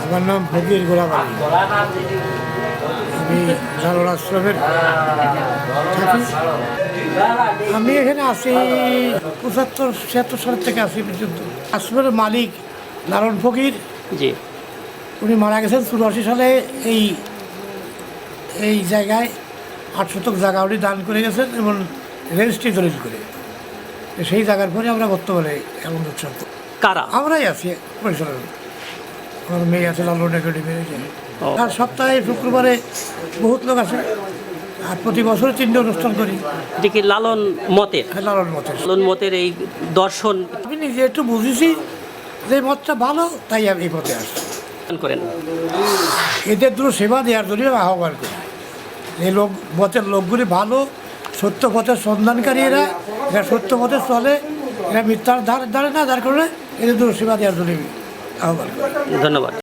আমার নাম ফকির গোলাম আলী। আমি জালাল আশ্রমের থাকি। আমি এখানে আসি 75-76 সাল থেকে আসি পর্যন্ত। আশ্রমের মালিক লালন ফকির, জি, উনি মারা গেছেন 84 সালে। এই জায়গায় 8 শতক জায়গা উনি দান করে গেছেন এবং রেজিস্ট্রি দলিল করে। সেই জায়গার পরে আমরা বর্তমানে এমন উৎসব কারা আমরাই আছি পরিচালনা। আমার মেয়ে আছে লালন একাডেমি। আর সপ্তাহে শুক্রবারে বহুত লোক আছে। আর প্রতি বছর 3টে অনুষ্ঠান করি। যে কি লালন মতের, লালন মতের লালন মতের এই দর্শন আমি নিজে একটু বুঝেছি যে মতটা ভালো, তাই আমি এই পথে আসছি। করেন। এদের দুটো সেবা দেওয়ার জন্য আহ্বান করি। এই মতের লোকগুলি ভালো, সত্য পথের সন্ধানকারী। এরা সত্য পথে চলে, এরা মিথ্যার ধারে না, যার কারণে এদের দুটো সেবা দেওয়ার জন্য আহ্বান করি। ধন্যবাদ।